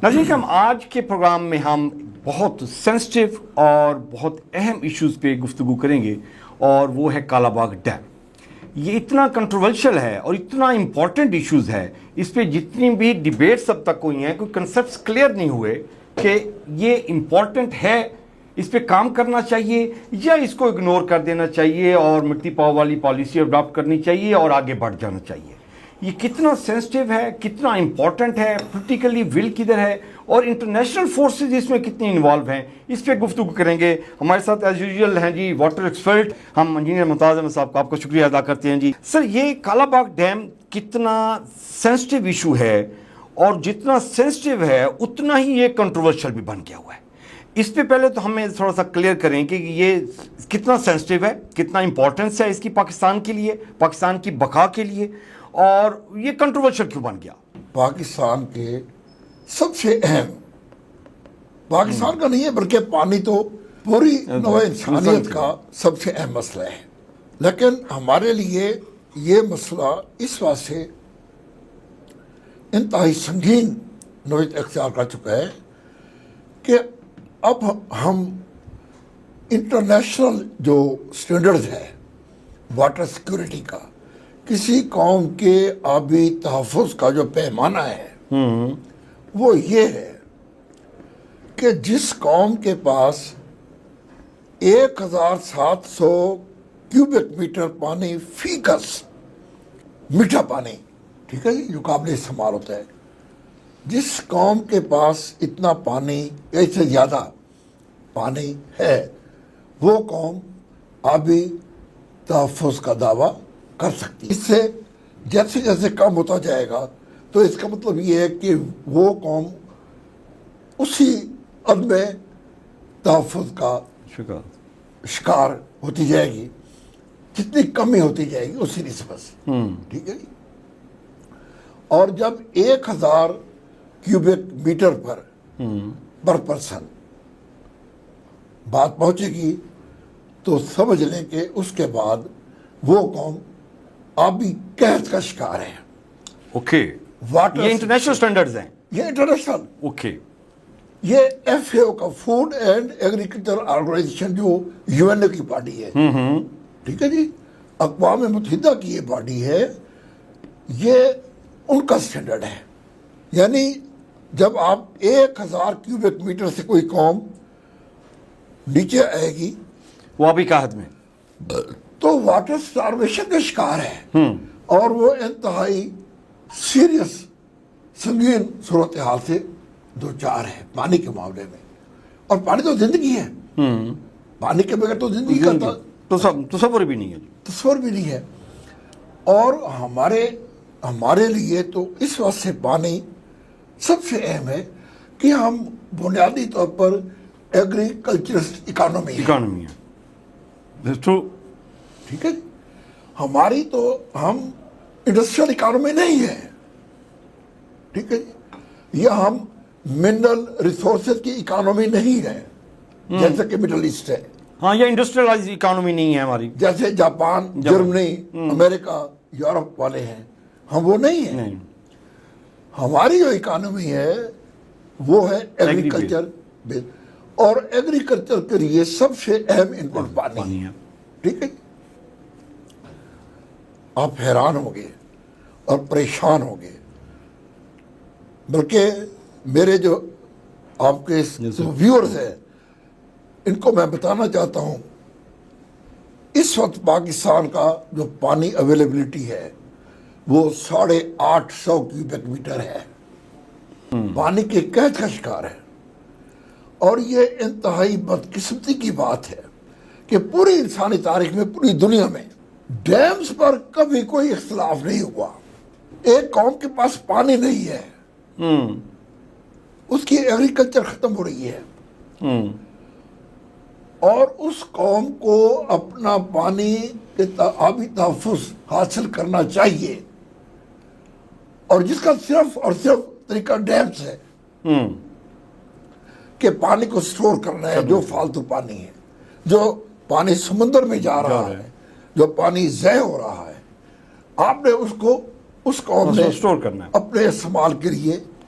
ناظرین کرام، آج کے پروگرام میں ہم بہت سینسٹیو اور بہت اہم ایشوز پہ گفتگو کریں گے، اور وہ ہے کالا باغ ڈیم۔ یہ اتنا کنٹروورشل ہے اور اتنا امپورٹنٹ ایشوز ہے، اس پہ جتنی بھی ڈیبیٹس اب تک ہوئی ہیں، کوئی کنسیپٹس کلیئر نہیں ہوئے کہ یہ امپورٹنٹ ہے، اس پہ کام کرنا چاہیے یا اس کو اگنور کر دینا چاہیے اور مٹی پاؤ والی پالیسی اڈاپٹ کرنی چاہیے اور آگے بڑھ جانا چاہیے۔ یہ کتنا سینسٹیو ہے، کتنا امپورٹنٹ ہے، پولیٹیکلی ول کدھر ہے، اور انٹرنیشنل فورسز اس میں کتنی انوالو ہیں، اس پہ گفتگو کریں گے۔ ہمارے ساتھ ایز یوزول ہیں جی واٹر ایکسپرٹ، ہم انجینئر ممتاز احمد صاحب کا آپ کا شکریہ ادا کرتے ہیں۔ جی سر، یہ کالا باغ ڈیم کتنا سینسٹیو ایشو ہے، اور جتنا سینسٹیو ہے اتنا ہی یہ کنٹروورشل بھی بن گیا ہوا ہے۔ اس پہ پہلے تو ہمیں تھوڑا سا کلیئر کریں کہ یہ کتنا سینسٹیو ہے، کتنا امپورٹنس ہے اس کی پاکستان کے لیے، پاکستان کی بقا کے لیے، اور یہ کنٹروورشل کیوں بن گیا؟ پاکستان کے سب سے اہم، پاکستان کا نہیں ہے بلکہ پانی تو پوری نوع انسانیت کا سب سے اہم مسئلہ ہے، لیکن ہمارے لیے یہ مسئلہ اس واسطے انتہائی سنگین نوعیت اختیار کر چکا ہے کہ اب ہم انٹرنیشنل جو سٹینڈرڈز ہے واٹر سیکورٹی کا، کسی قوم کے آبی تحفظ کا جو پیمانہ ہے وہ یہ ہے کہ جس قوم کے پاس 1700 کیوبک میٹر پانی فی گز، میٹھا پانی، ٹھیک ہے جی، جو قابل استعمال ہوتا ہے، جس قوم کے پاس اتنا پانی، اس سے زیادہ پانی ہے، وہ قوم آبی تحفظ کا دعویٰ کر سکتی ہے۔ اس سے جیسے جیسے کم ہوتا جائے گا تو اس کا مطلب یہ ہے کہ وہ قوم اسی عدم تحفظ کا شکار ہوتی جائے گی، جتنی کمی ہوتی جائے گی اسی نسبت سے، ٹھیک ہے جی۔ اور جب 1000 کیوبک میٹر پر پرسن بات پہنچے گی تو سمجھ لیں کہ اس کے بعد وہ قوم آبی قحط کا شکار ہے۔ اوکے، یہ انٹرنیشنل سٹینڈرڈز ہیں، یہ انٹرنیشنل، اوکے، یہ ایف اے او کا فوڈ اینڈ ایگریکلچر آرگنائزیشن جو یو این اے کی باڈی ہے، ٹھیک ہے جی، اقوام متحدہ کی یہ باڈی ہے، یہ ان کا سٹینڈرڈ ہے۔ یعنی جب آپ 1000 کیوبک میٹر سے کوئی قوم نیچے آئے گی وہ ابھی قحط میں، تو واٹر سٹارویشن کا شکار ہے، اور وہ انتہائی سیریس سنگین صورتحال سے دوچار ہے پانی کے معاملے میں۔ اور پانی تو زندگی ہے، پانی کے بغیر تو زندگی کا تصور بھی نہیں ہے، تصور بھی نہیں ہے۔ اور ہمارے لیے تو اس وقت سے پانی سب سے اہم ہے کہ ہم بنیادی طور پر ایگریکلچرسٹ اکانومی ہے، ٹھیک ہے، ہماری تو ہم انڈسٹریل اکانومی نہیں ہے، ٹھیک ہے جی، یہ ہم منرل ریسورسز کی اکانومی نہیں ہے جیسے کہ مڈل ایسٹ ہے، ہاں، یہ انڈسٹریلائز اکانومی نہیں ہے ہماری، جیسے جاپان، جرمنی، امریکہ، یورپ والے ہیں، ہم وہ نہیں ہیں۔ ہماری جو اکانومی ہے وہ ہے ایگریکلچر، اور ایگریکلچر کے لیے سب سے اہم انپٹ پانی ہے، ٹھیک ہے۔ آپ حیران ہوں گے اور پریشان ہوں گے، بلکہ میرے جو آپ کے ویورز ہیں ان کو میں بتانا چاہتا ہوں، اس وقت پاکستان کا جو پانی اویلیبلٹی ہے وہ 850 کیوبک میٹر ہے، پانی کے قحط کا شکار ہے۔ اور یہ انتہائی بدقسمتی کی بات ہے کہ پوری انسانی تاریخ میں، پوری دنیا میں ڈیمز پر کبھی کوئی اختلاف نہیں ہوا۔ ایک قوم کے پاس پانی نہیں ہے، اس کی ایگریکلچر ختم ہو رہی ہے، اور اس قوم کو اپنا پانی کے آبی تحفظ حاصل کرنا چاہیے، اور جس کا صرف اور صرف طریقہ ڈیمز ہے کہ پانی کو سٹور کرنا ہے، جو فالتو پانی ہے، جو پانی سمندر میں جا رہا ہے، جو پانی ضائع ہو رہا ہے، آپ نے اس کو، اس قوم نے سٹور کرنا ہے اپنے استعمال کے لیے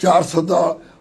400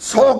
100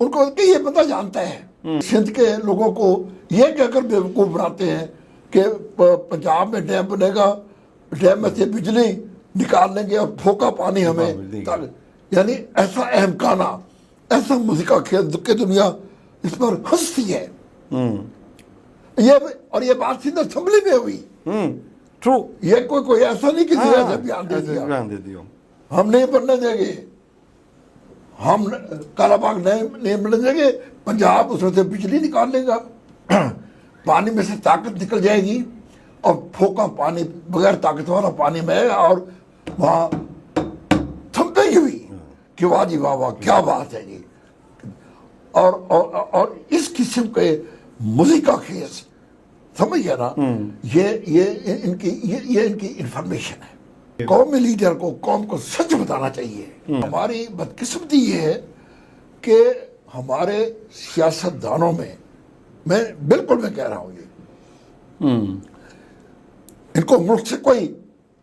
ان کو کہ یہ بندہ جانتا ہے. سندھ کے لوگوں کو یہ کہہ کر بیوقوف بناتے ہیں کہ پنجاب میں ڈیم بنے گا, ڈیم میں سے بجلی نکال لیں گے اور پھوکا پانی ہمیں, یعنی ایسا اہمکانہ, ایسا موسیقہ کھیل کہ دنیا اس پر ہنستی ہے. یہ بات سندھ اسمبلی میں ہوئی. ٹرو. یہ کوئی ایسا نہیں کہ سے بیان دے دیا ہم نہیں بننے دیں گے, ہم کالا باغ نہیں بننے دیں گے. پنجاب اس میں سے بجلی نکال لے گا, پانی میں سے طاقت نکل جائے گی اور پھوکا پانی بغیر طاقت والا پانی میں, اور وہاں تھمپے گی بھی کہ واہ جی واہ واہ کیا بات ہے جی. اور اس قسم کے موسیقہ خیز سمجھ گیا نا, یہ ان کی انفارمیشن ہے. قومی لیڈر کو قوم کو سچ بتانا چاہیے. ہماری بدقسمتی یہ ہے کہ ہمارے سیاست دانوں میں بالکل میں کہہ رہا ہوں یہ, ان کو ملک سے کوئی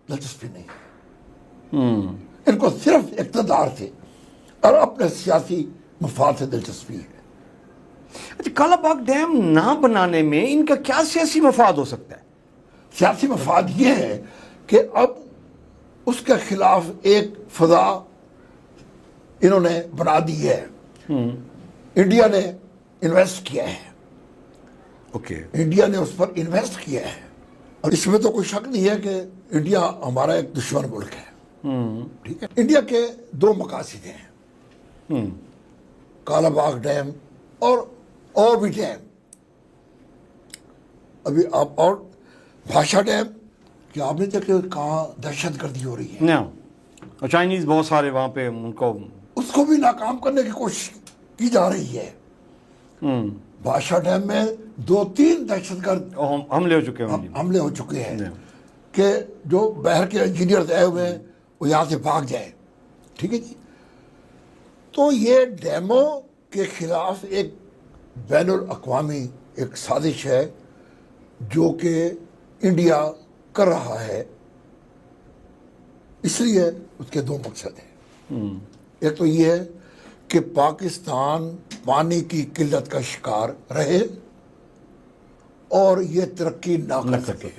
دلچسپی نہیں ہے. ان کو صرف اقتدار سے اور اپنے سیاسی مفاد سے دلچسپی ہے. اچھا, کالا باغ ڈیم نہ بنانے میں ان کا کیا سیاسی مفاد ہو سکتا ہے؟ سیاسی مفاد یہ ہے کہ اب اس کے خلاف ایک فضا انہوں نے بنا دی ہے. انڈیا نے انویسٹ کیا ہے. اوکے. انڈیا نے اس پر انویسٹ کیا ہے, اور اس میں تو کوئی شک نہیں ہے کہ انڈیا ہمارا ایک دشمن ملک ہے. ٹھیک ہے. انڈیا کے دو مقاصد ہیں, کالا باغ ڈیم اور بھی ڈیم. ابھی آپ اور بھاشا ڈیم کہ آپ نے دیکھا کہاں دہشت گردی ہو رہی ہے. اور چائنیز بہت سارے وہاں پہ, ان کو اس کو بھی ناکام کرنے کی کوشش کی جا رہی ہے. بھاشا ڈیم میں 2-3 دہشت گرد حملے ہو چکے ہیں کہ جو بحر کے انجینئرز آئے ہوئے ہیں وہ یہاں سے بھاگ جائیں. ٹھیک ہے جی. تو یہ ڈیموں کے خلاف ایک بین الاقوامی ایک سازش ہے جو کہ انڈیا کر رہا ہے. اس لیے اس کے 2 مقصد ہیں. ایک تو یہ ہے کہ پاکستان پانی کی قلت کا شکار رہے اور یہ ترقی نہ کر سکے.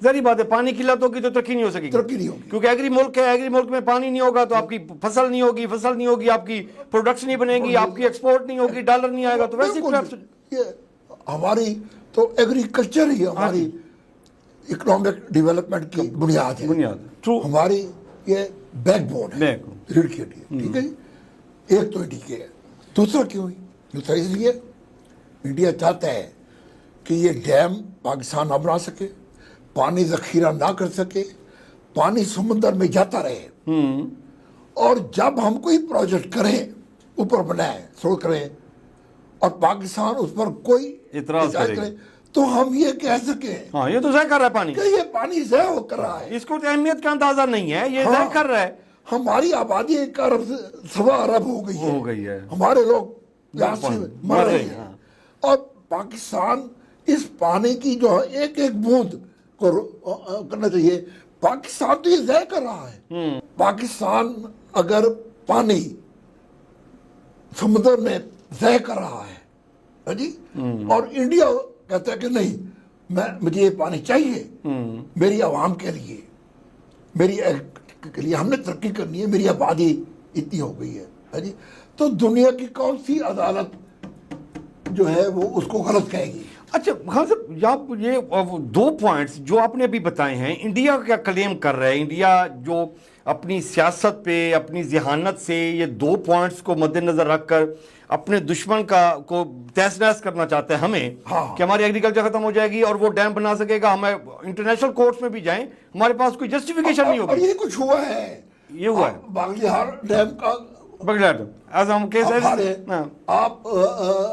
ظاہری بات ہے, پانی کی قلت ہوگی تو ترقی نہیں ہو سکے گی. ترقی نہیں ہوگی کیونکہ ایگری ملک ہے, ایگری ملک میں پانی نہیں ہوگا تو آپ کی فصل نہیں ہوگی, فصل نہیں ہوگی آپ کی پروڈکشن نہیں بنے گی, آپ کی ایکسپورٹ نہیں ہوگی, ڈالر نہیں آئے گا. تو ویسے یہ ہماری تو ایگریکلچر ہی ہماری اکنامک ڈیولپمنٹ کی بنیاد ہے. ہماری یہ بیک بون ہے, ریڑھ کی ہڈی ہے. ٹھیک ہے جی. ایک تو انڈیا کے ہے. دوسرا کیوں ہوئی؟ دوسرا اس لیے انڈیا چاہتا ہے کہ یہ ڈیم پاکستان نہ بنا سکے, پانی ذخیرہ نہ کر سکے, پانی سمندر میں جاتا رہے. اور جب ہم کوئی پروجیکٹ کریں, اوپر بنائیں, سڑک کریں, اور پاکستان اس پر کوئی اعتراض کرے تو ہم یہ کہہ سکیں ہاں یہ تو ضائع کر رہا ہے پانی, کہ یہ پانی ضائع ہو کر رہا ہے. اس کو تو اہمیت کا اندازہ نہیں ہے, یہ ضائع کر رہا ہے. ہماری آبادی 1 ارب سے 1.25 ارب ہو گئی ہے. ہمارے لوگ یہاں سے مر رہے ہیں, اور پاکستان اس پانی کی جو ایک بوند کو کرنا چاہیے. پاکستان تو یہ ضائع کر رہا ہے. پاکستان اگر پانی سمندر میں ضائع کر رہا ہے جی, اور انڈیا کہتا ہے کہ نہیں مجھے یہ پانی چاہیے میری عوام کے لیے, میری کے لیے ہم نے ترقی کرنی ہے, میری آبادی اتنی ہو گئی ہے جی, تو دنیا کی کون سی عدالت جو ہے وہ اس کو غلط کہے گی. اچھا خان صاحب, یہ 2 پوائنٹس جو آپ نے ابھی بتائے ہیں, انڈیا کیا کلیم کر رہا ہے, انڈیا جو اپنی سیاست پہ اپنی ذہانت سے یہ 2 پوائنٹس کو مد نظر رکھ کر اپنے دشمن کو تہس نہس کرنا چاہتا ہے ہمیں, کہ ہماری ایگریکلچر ختم ہو جائے گی اور وہ ڈیم بنا سکے گا, ہمیں انٹرنیشنل کورٹس میں بھی جائیں, ہمارے پاس کوئی جسٹیفیکیشن نہیں ہوگی. یہ کچھ ہوا ہے, یہ ہوا ہے باغلیہار ڈیم کا, آپ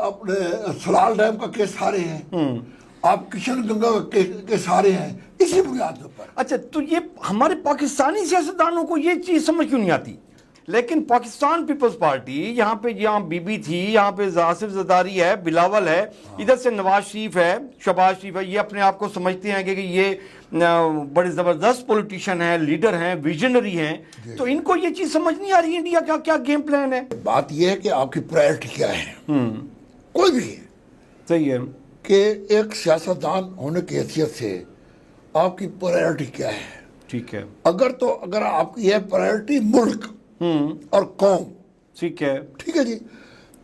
اپنے سلال ڈیم کا کیس ہارے ہیں, آپ کشن گنگا کا کیس ہارے ہیں اسی بنیاد پر. اچھا, تو یہ ہمارے پاکستانی سیاستدانوں کو یہ چیز سمجھ کیوں نہیں آتی؟ لیکن پاکستان پیپلز پارٹی یہاں پہ بی بی تھی, یہاں پہ آصف زرداری ہے, بلاول ہے, ادھر سے نواز شریف ہے, شہباز شریف ہے, یہ اپنے آپ کو سمجھتے ہیں کہ یہ بڑے زبردست پولیٹیشین ہیں, لیڈر ہیں, ویژنری ہیں, تو ان کو یہ چیز سمجھ نہیں آ رہی انڈیا کا کیا گیم پلان ہے. بات یہ ہے کہ آپ کی پرائرٹی کیا ہے, کوئی بھی ہے. صحیح ہے کہ ایک سیاستدان ہونے کی حیثیت سے آپ کی پرائرٹی کیا ہے. ٹھیک ہے, اگر آپ کی ہے پرائرٹی ملک اور قوم, ٹھیک ہے, ٹھیک ہے جی,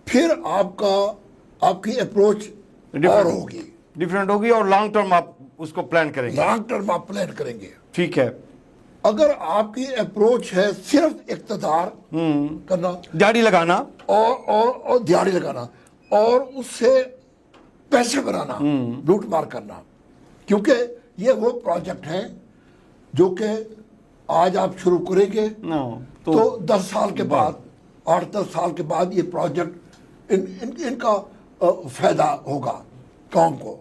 پھر آپ کی اپروچ اور ہوگی, ڈیفرنٹ ہوگی, اور لانگ ٹرم آپ اس کو پلان کریں گے. لانگ ٹرم آپ پلان کریں گے. ٹھیک ہے. اگر آپ کی اپروچ ہے صرف اقتدار کرنا, دہاڑی لگانا اور دیہڑی لگانا, اور اس سے پیسے بنانا, لوٹ مار کرنا, کیونکہ یہ وہ پروجیکٹ ہیں جو کہ آج آپ شروع کریں گے تو 10 سال کے بعد, 8-10 سال کے بعد یہ پروجیکٹ ان کا فائدہ ہوگا قوم کو.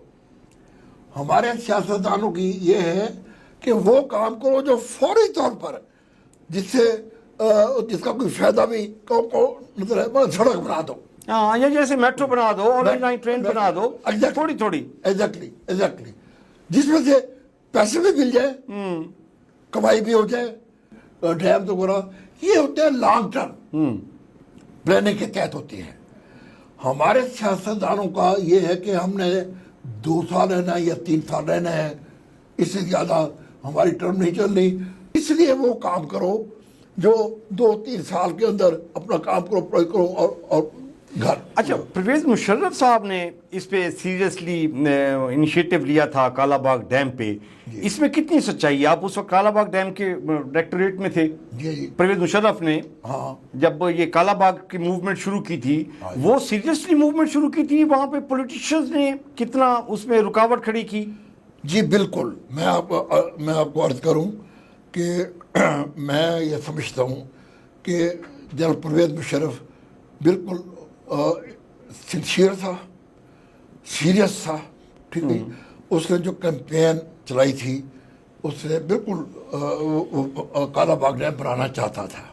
ہمارے سیاستدانوں کی یہ ہے کہ وہ کام کرو جو فوری طور پر جس کا کوئی فائدہ بھی قوم کو نظر ہے. سڑک بنا دو, ہاں, یا جیسے میٹرو بنا دو, اور لائن ٹرین بنا دو, تھوڑی تھوڑی, ایگزیکٹلی, جس میں سے پیسے بھی مل جائے, کمائی بھی ہو جائے. ڈیم تو بنا, یہ ہوتے ہیں لانگ ٹرم پلاننگ کے تحت ہوتی ہے. ہمارے سیاستدانوں کا یہ ہے کہ ہم نے 2 سال رہنا ہے یا 3 سال رہنا ہے, اس سے زیادہ ہماری ٹرم نہیں چلنی, اس لیے وہ کام کرو جو 2-3 سال کے اندر اپنا کام کرو اور گھر. اچھا, پرویز مشرف صاحب نے اس پہ سیریسلی انیشیٹو لیا تھا کالا باغ ڈیم پہ, اس میں کتنی سچائی ہے؟ آپ اس وقت کالا باغ ڈیم کے ڈائریکٹوریٹ میں تھے. جی, پرویز مشرف نے جب یہ کالا باغ کی موومنٹ شروع کی تھی, وہ سیریسلی موومنٹ شروع کی تھی, وہاں پہ پولیٹیشینز نے کتنا اس میں رکاوٹ کھڑی کی؟ جی بالکل. میں آپ کو عرض کروں کہ میں یہ سمجھتا ہوں کہ جنرل پرویز مشرف بالکل سنسیئر تھا, سیریس تھا, ٹھیک ہے. اس نے جو کیمپین چلائی تھی, اس نے بالکل کالا باغ ڈیم بنانا چاہتا تھا.